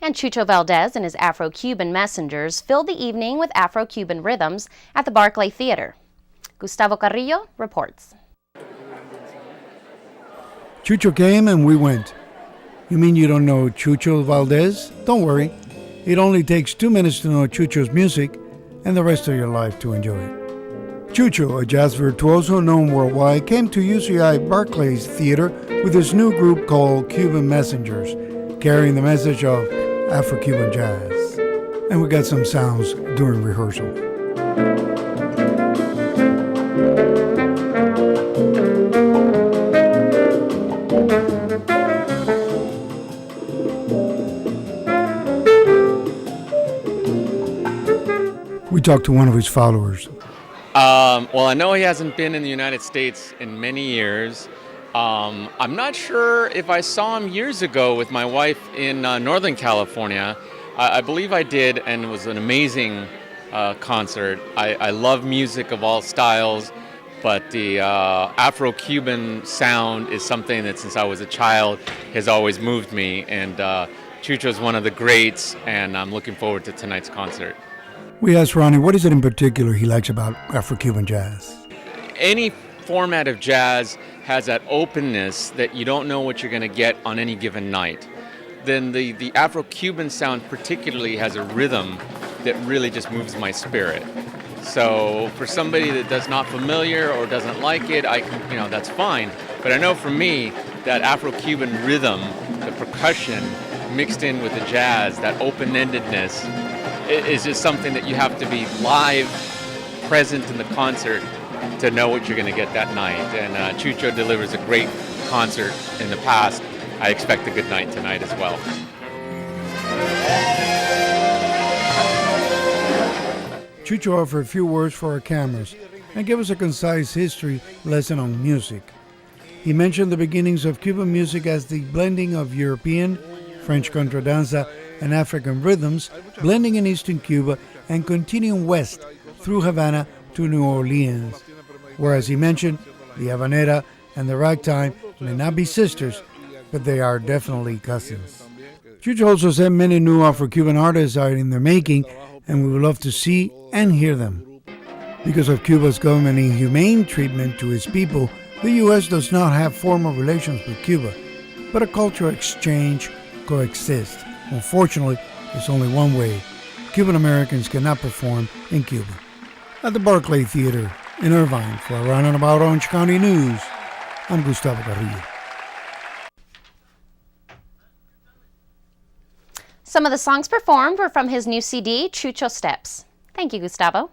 And Chucho Valdez and his Afro-Cuban messengers filled the evening with Afro-Cuban rhythms at the Barclay Theater. Gustavo Carrillo reports. Chucho came and we went. You mean you don't know Chucho Valdez? Don't worry. It only takes 2 minutes to know Chucho's music and the rest of your life to enjoy it. Chucho, a jazz virtuoso known worldwide, came to UCI Barclays Theater with his new group called Cuban Messengers, carrying the message of Afro-Cuban jazz. And we got some sounds during rehearsal. We talked to one of his followers. Well, I know he hasn't been in the United States in many years. I'm not sure if I saw him years ago with my wife in Northern California. I believe I did, and it was an amazing concert. I love music of all styles, but the Afro-Cuban sound is something that since I was a child has always moved me, and Chucho is one of the greats, and I'm looking forward to tonight's concert. We asked Ronnie what is it in particular he likes about Afro-Cuban jazz. Any format of jazz has that openness that you don't know what you're going to get on any given night. Then the Afro-Cuban sound particularly has a rhythm that really just moves my spirit. So for somebody that is not familiar or doesn't like it, that's fine. But I know for me, that Afro-Cuban rhythm, the percussion mixed in with the jazz, that open-endedness, is just something that you have to be live, present in the concert to know what you're going to get that night. And Chucho delivers a great concert in the past. I expect a good night tonight as well. Chucho offered a few words for our cameras and gave us a concise history lesson on music. He mentioned the beginnings of Cuban music as the blending of European, French contradanza, and African rhythms, blending in eastern Cuba and continuing west through Havana to New Orleans. Whereas he mentioned the habanera and the ragtime may not be sisters, but they are definitely cousins. Chucho also said many new Afro-Cuban artists are in the making, and we would love to see and hear them. Because of Cuba's government inhumane treatment to its people, the U.S. does not have formal relations with Cuba, but a cultural exchange coexists. Unfortunately, there's only one way. Cuban Americans cannot perform in Cuba. At the Barclay Theater in Irvine, for Around and About Orange County News, I'm Gustavo Carrillo. Some of the songs performed were from his new CD, Chucho Steps. Thank you, Gustavo.